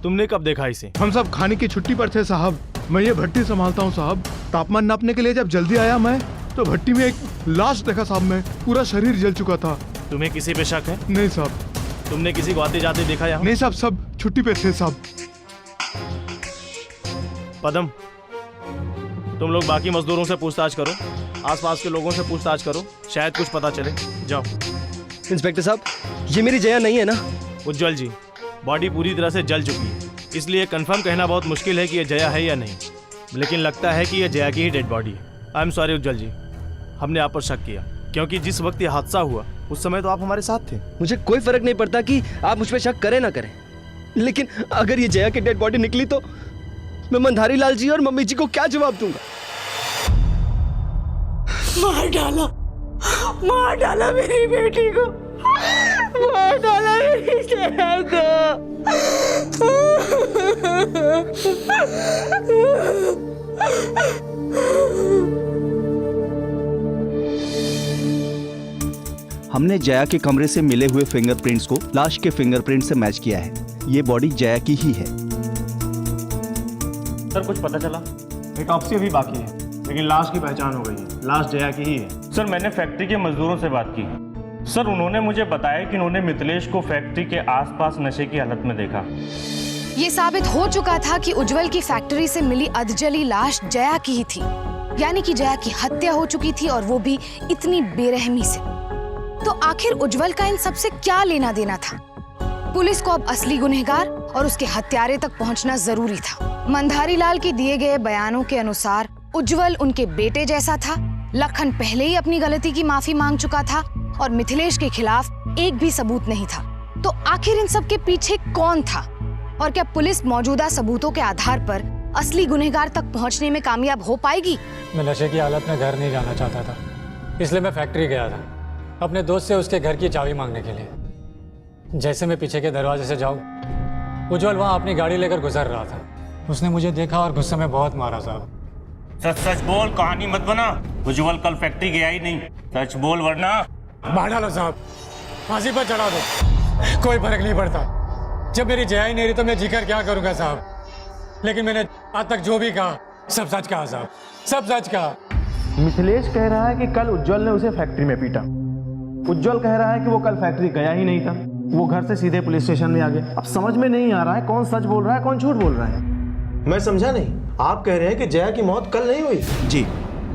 तुमने कब देखा इसे? हम सब खाने की छुट्टी पर थे साहब। मैं ये भट्टी संभालता हूँ साहब। तापमान नापने के लिए जब जल्दी आया मैं, तो भट्टी में एक लाश देखा साहब। मैं पूरा शरीर जल चुका था। तुम्हें किसी पे शक है? नहीं साहब। तुमने किसी को आते जाते देखा यहाँ? नहीं साहब, सब छुट्टी पे थे साहब। पदम, तुम लोग बाकी मजदूरों से पूछताछ करो, आसपास के लोगों से पूछताछ करो, शायद कुछ पता चले। जाओ। इंस्पेक्टर साहब, ये मेरी जया नहीं है ना? उज्जवल जी, बॉडी पूरी तरह से जल चुकी है, इसलिए कंफर्म कहना बहुत मुश्किल है कि यह जया है या नहीं, लेकिन लगता है कि यह जया की ही डेड बॉडी है। आई एम सॉरी उज्जवल जी, हमने आप पर शक किया, क्योंकि जिस वक्त यह हादसा हुआ उस समय तो आप हमारे साथ थे। मुझे कोई फर्क नहीं पड़ता कि आप मुझ पर शक करें ना करें, लेकिन अगर ये जया की डेड बॉडी निकली तो मैं मंधारी लाल जी और मम्मी जी को क्या जवाब दूंगा? मार डाला मेरी बेटी को, मार डाला मेरी जया को। हमने जया के कमरे से मिले हुए फिंगरप्रिंट्स को लाश के फिंगरप्रिंट से मैच किया है। ये बॉडी जया की ही है। सर, कुछ पता चला? ऑटोप्सी अभी बाकी है, लेकिन लाश की पहचान हो गई है। लाश जया की ही है। सर, मैंने फैक्ट्री के मजदूरों से बात की। सर, उन्होंने मुझे बताया कि उन्होंने मिथिलेश को फैक्ट्री के आसपास नशे की हालत में देखा। ये साबित हो चुका था कि उज्जवल की फैक्ट्री से मिली अधजली लाश जया की ही थी, यानी कि जया की हत्या हो चुकी थी, और वो भी इतनी बेरहमी से। तो आखिर उज्जवल का इन सबसे क्या लेना देना था? पुलिस को अब असली गुनहगार और उसके हत्यारे तक पहुंचना जरूरी था। मंधारी लाल के दिए गए बयानों के अनुसार उज्जवल उनके बेटे जैसा था। लखन पहले ही अपनी गलती की माफी मांग चुका था और मिथिलेश के खिलाफ एक भी सबूत नहीं था। तो आखिर इन सब के पीछे कौन था, और क्या पुलिस मौजूदा सबूतों के आधार पर असली गुनहगार तक पहुंचने में कामयाब हो पाएगी? मैं नशे की हालत में घर नहीं जाना चाहता था, इसलिए मैं फैक्ट्री गया था अपने दोस्त से उसके घर की चाबी मांगने के लिए। जैसे मैं पीछे के दरवाजे से जाऊं, उज्जवल वहां अपनी गाड़ी लेकर गुजर रहा था। उसने मुझे देखा और गुस्से में बहुत मारा साहब। सच सच बोल, कहानी मत बना। उज्जवल कल फैक्ट्री गया ही नहीं, सच बोल वरना मार डालो साहब, फांसी पर चढ़ा दो, कोई फर्क नहीं पड़ता। जब मेरी जया ही नहीं रही तो मैं जीकर क्या करूंगा साहब। लेकिन मैंने आज तक जो भी कहा सब सच कहा साहब, सब सच कहा। मिथिलेश कह रहा है कि कल उज्जवल ने उसे फैक्ट्री में पीटा। उज्जवल कह रहा है कि वो कल फैक्ट्री गया ही नहीं था, वो घर से सीधे पुलिस स्टेशन में आ गया। अब समझ में नहीं आ रहा है कौन सच बोल रहा है कौन झूठ बोल रहा है। मैं समझा नहीं, आप कह रहे हैं कि जया की मौत कल नहीं हुई? जी,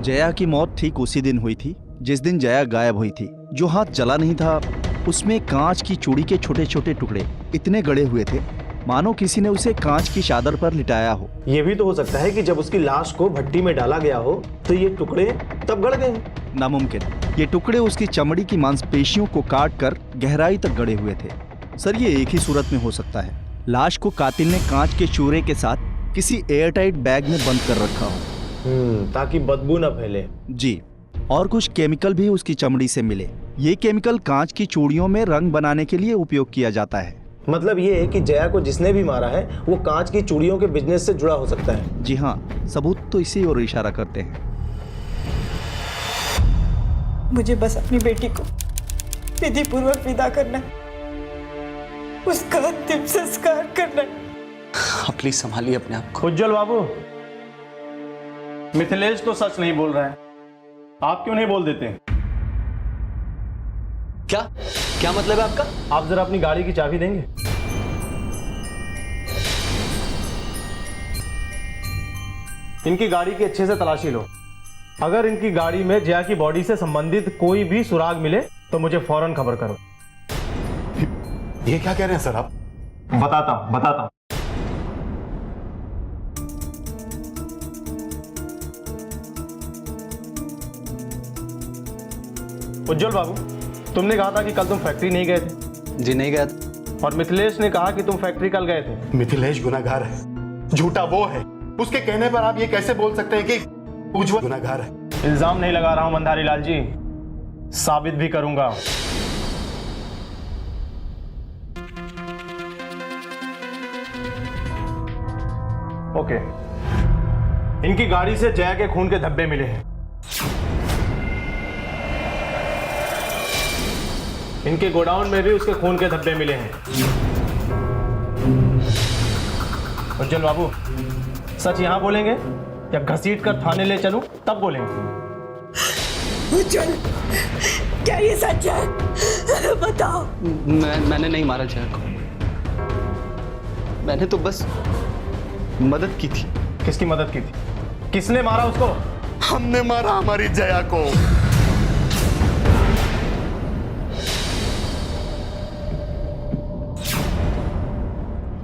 जया की मौत ठीक उसी दिन हुई थी जिस दिन जया गायब हुई थी। जो हाथ जला नहीं था उसमें कांच की चूड़ी के छोटे छोटे टुकड़े इतने गड़े हुए थे मानो किसी ने उसे कांच की चादर पर लिटाया हो। ये भी तो हो सकता है कि जब उसकी लाश को भट्टी में डाला गया हो तो ये टुकड़े तब गड़ गए। नामुमकिन, ये टुकड़े उसकी चमड़ी की मांसपेशियों को काट कर गहराई तक गड़े हुए थे। सर, ये एक ही सूरत में हो सकता है। लाश को कातिल ने कांच के चूरे के साथ किसी एयरटाइट बैग में बंद कर रखा हो, ताकि बदबू न फैले। जी, और कुछ केमिकल भी उसकी चमड़ी से मिले। ये केमिकल कांच की चूड़ियों में रंग बनाने के लिए उपयोग किया जाता है। मतलब ये है कि जया को जिसने भी मारा है वो कांच की चूड़ियों के बिजनेस से जुड़ा हो सकता है। जी हाँ, सबूत तो इसी ओर इशारा करते हैं। मुझे बस अपनी बेटी को विधि पूर्वक विदा करना है, उसका अंतिम संस्कार करना है। आप प्लीज संभालिए अपने आप को। उज्जवल बाबू, मिथिलेश तो सच नहीं बोल रहा है, आप क्यों नहीं बोल देते? क्या क्या मतलब है आपका? आप जरा अपनी गाड़ी की चाबी देंगे? इनकी गाड़ी की अच्छे से तलाशी लो। अगर इनकी गाड़ी में जया की बॉडी से संबंधित कोई भी सुराग मिले तो मुझे फौरन खबर करो। ये क्या कह रहे हैं सर आप? बताता हूं। उज्जवल बाबू, तुमने कहा था कि कल तुम फैक्ट्री नहीं गए थे। जी नहीं गया था। और मिथिलेश ने कहा कि तुम फैक्ट्री कल गए थे। मिथिलेश गुनाहगार है, झूठा वो है। उसके कहने पर आप ये कैसे बोल सकते हैं कि उज्जवल गुनाहगार है? इल्जाम नहीं लगा रहा हूं मंधारी लाल जी, साबित भी करूंगा। ओके, इनकी गाड़ी से जया के खून के धब्बे मिले हैं। इनके गोडाउन में भी उसके खून के धब्बे मिले हैं। उज्जवल बाबू, सच यहां बोलेंगे या घसीट कर थाने ले चलूं तब बोलेंगे? उज्जवल, क्या ये सच है? बताओ। मैंने नहीं मारा जया को। मैंने तो बस मदद की थी। किसकी मदद की थी? किसने मारा उसको? हमने मारा हमारी जया को।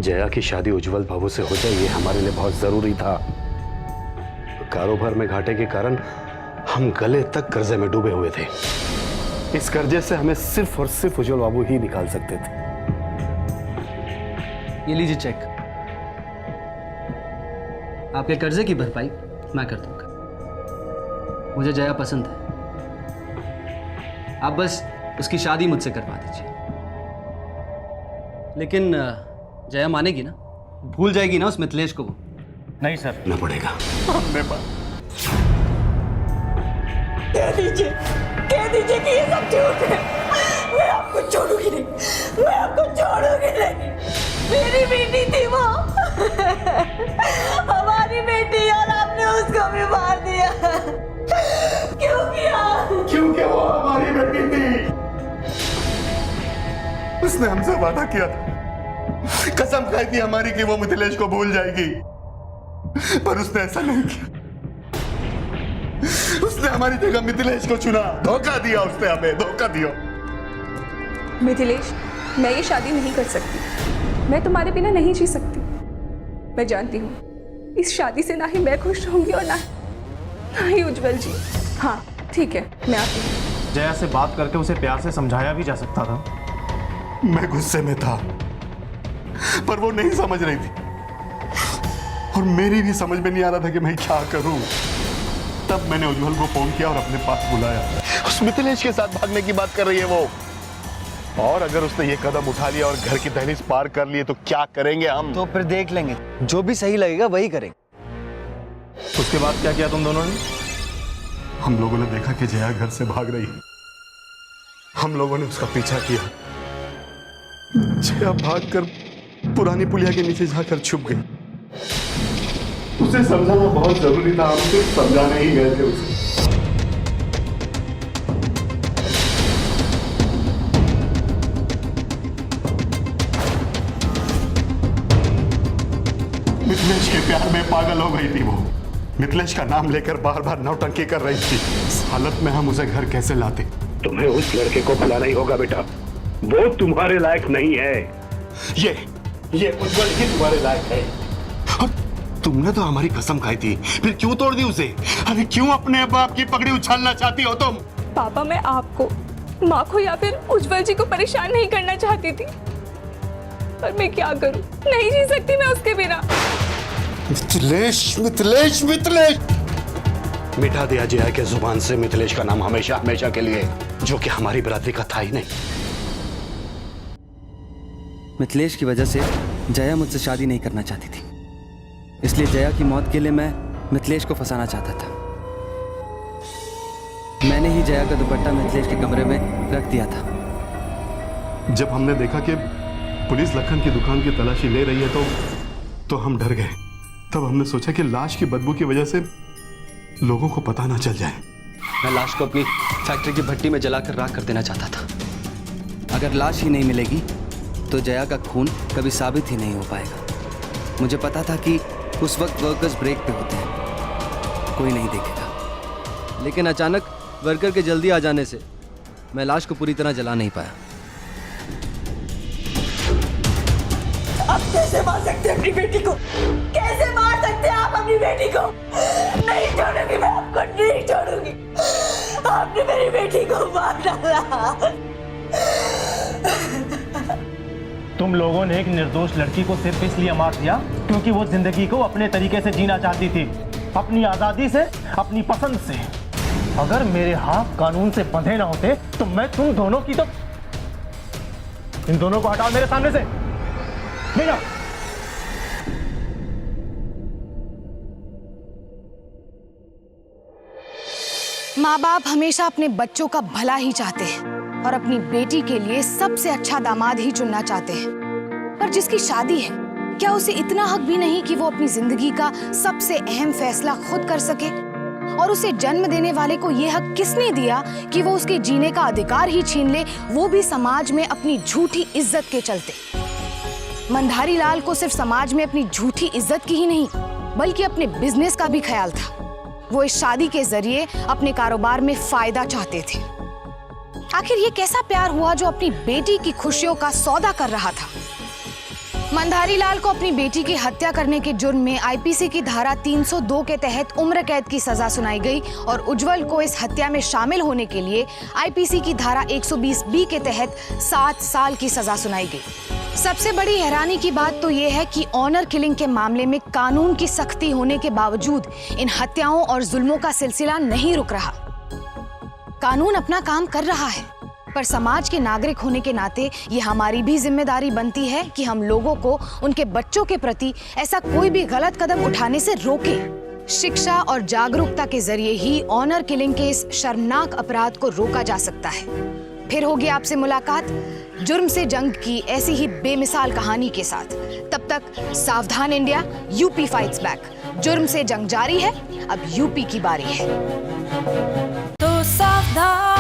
जया की शादी उज्जवल बाबू से हो जाए, ये हमारे लिए बहुत जरूरी था। कारोबार में घाटे के कारण हम गले तक कर्जे में डूबे हुए थे। इस कर्जे से हमें सिर्फ और सिर्फ उज्जवल बाबू ही निकाल सकते थे। ये लीजिए चेक। आपके कर्जे की भरपाई मैं कर दूंगा। मुझे जया पसंद है, आप बस उसकी शादी मुझसे करवा दीजिए। लेकिन जया मानेगी ना? भूल जाएगी ना उस मिथिलेश को? नहीं सर, न पड़ेगा। हमने कह दीजिए कि ये सब झूठ है। मैं आपको छोड़ूंगी नहीं, मैं आपको छोड़ूंगी नहीं। मेरी बेटी थी वो, हमारी बेटी, और आपने उसको भी मार दिया। क्यों किया? क्योंकि वो हमारी बेटी थी। उसने हमसे वादा किया था, कसम खाई थी हमारी कि वो मिथिलेश को भूल जाएगी, पर उसने ऐसा नहीं किया। उसने हमारी जगह मिथिलेश को चुना। धोखा दिया उसने हमें, धोखा दिया। मिथिलेश, मैं ये शादी नहीं कर सकती। मैं तुम्हारे बिना नहीं जी सकती। मैं जानती हूँ इस शादी से ना ही मैं खुश रहूंगी और ना ही उज्जवल जी। हाँ ठीक है, मैं आती हूँ। जया से बात करके उसे प्यार से समझाया भी जा सकता था। मैं गुस्से में था, पर वो नहीं समझ रही थी, और मेरी भी समझ में नहीं आ रहा था कि मैं क्या करूं। तब मैंने उज्जवल को फोन किया और अपने पास बुलाया। उस मिथिलेश के साथ भागने की बात कर रही है वो, और अगर उसने ये कदम उठा लिया और घर की दहलीज पार कर लिए तो क्या करेंगे हम? तो फिर देख लेंगे, जो भी सही लगेगा वही करेंगे। उसके बाद क्या किया तुम दोनों ने? हम लोगों ने देखा कि जया घर से भाग रही है। हम लोगों ने उसका पीछा किया। जया भागकर पुरानी पुलिया के नीचे जाकर छुप गई। उसे समझाना बहुत जरूरी था, हम सिर्फ समझाने ही गए थे उसे। मिथिलेश के प्यार में पागल हो गई थी वो। मिथिलेश का नाम लेकर बार बार नौटंकी कर रही थी। इस हालत में हम उसे घर कैसे लाते? तुम्हें उस लड़के को बुलाना ही होगा बेटा, वो तुम्हारे लायक नहीं है। ये उज्जवल ही तुम्हारे लायक है। और तुमने तो हमारी कसम खाई थी, फिर क्यों तोड़ दी उसे? अरे क्यों अपने बाप की पगड़ी उछालना चाहती हो तुम? पापा, मैं आपको, माँ को या फिर उज्जवल जी को परेशान नहीं करना चाहती थी, पर मैं क्या करूं? नहीं जी सकती मैं उसके बिना। मिथिलेश, मिथिलेश, मिथिलेश! मिटा दिया जया के जुबान से मिथिलेश का नाम हमेशा हमेशा के लिए, जो कि हमारी बरादरी का था ही नहीं। मिथिलेश की वजह से जया मुझसे शादी नहीं करना चाहती थी, इसलिए जया की मौत के लिए मैं मिथिलेश को फंसाना चाहता था। मैंने ही जया का दुपट्टा मिथिलेश के कमरे में रख दिया था। जब हमने देखा कि पुलिस लखन की दुकान की तलाशी ले रही है तो हम डर गए। तब हमने सोचा कि लाश की बदबू की वजह से लोगों को पता ना चल जाए। मैं लाश को अपनी फैक्ट्री की भट्टी में जलाकर राख कर देना चाहता था। अगर लाश ही नहीं मिलेगी तो जया का खून कभी साबित ही नहीं हो पाएगा। मुझे पता था कि उस वक्त वर्कर्स ब्रेक पे होते हैं, कोई नहीं देखेगा। लेकिन अचानक वर्कर के जल्दी आ जाने से मैं लाश को पूरी तरह जला नहीं पाया। आप कैसे मार सकते हैं अपनी बेटी को? कैसे मार सकते हैं आप अपनी बेटी को? नहीं छोड़ूंगी मैं आपको, नहीं छोड़ूंगी। आपने मेरी बेटी को मार डाला। तुम लोगों ने एक निर्दोष लड़की को सिर्फ इसलिए मार दिया क्योंकि वो जिंदगी को अपने तरीके से जीना चाहती थी, अपनी आजादी से, अपनी पसंद से। अगर मेरे हाथ कानून से बंधे ना होते तो मैं तुम दोनों की तो इन दोनों को हटाओ मेरे सामने से। ले जाओ। माँ बाप हमेशा अपने बच्चों का भला ही चाहते हैं और अपनी बेटी के लिए सबसे अच्छा दामाद ही चुनना चाहते हैं। पर जिसकी शादी है, क्या उसे इतना हक भी नहीं कि वो अपनी जिंदगी का सबसे अहम फैसला खुद कर सके? और उसे जन्म देने वाले को ये हक किसने दिया कि वो उसके जीने का अधिकार ही छीन ले, वो भी समाज में अपनी झूठी इज्जत के चलते? मंधारी लाल को सिर्फ समाज में अपनी झूठी इज्जत की ही नहीं, बल्कि अपने बिजनेस का भी ख्याल था। वो इस शादी के जरिए अपने कारोबार में फायदा चाहते थे। आखिर ये कैसा प्यार हुआ जो अपनी बेटी की खुशियों का सौदा कर रहा था? मंधारी लाल को अपनी बेटी की हत्या करने के जुर्म में आईपीसी की धारा 302 के तहत उम्र कैद की सजा सुनाई गई और उज्जवल को इस हत्या में शामिल होने के लिए आईपीसी की धारा 120 के तहत 7 साल की सजा सुनाई गई। सबसे बड़ी हैरानी की बात तो यह है कि ऑनर किलिंग के मामले में कानून की सख्ती होने के बावजूद इन हत्याओं और जुल्मों का सिलसिला नहीं रुक रहा। कानून अपना काम कर रहा है, पर समाज के नागरिक होने के नाते ये हमारी भी जिम्मेदारी बनती है कि हम लोगों को उनके बच्चों के प्रति ऐसा कोई भी गलत कदम उठाने से रोकें। शिक्षा और जागरूकता के जरिए ही ऑनर किलिंग के इस शर्मनाक अपराध को रोका जा सकता है। फिर होगी आपसे मुलाकात जुर्म से जंग की ऐसी ही बेमिसाल कहानी के साथ। तब तक सावधान इंडिया, यूपी फाइट्स बैक। जुर्म से जंग जारी है, अब यूपी की बारी है। तो सावधान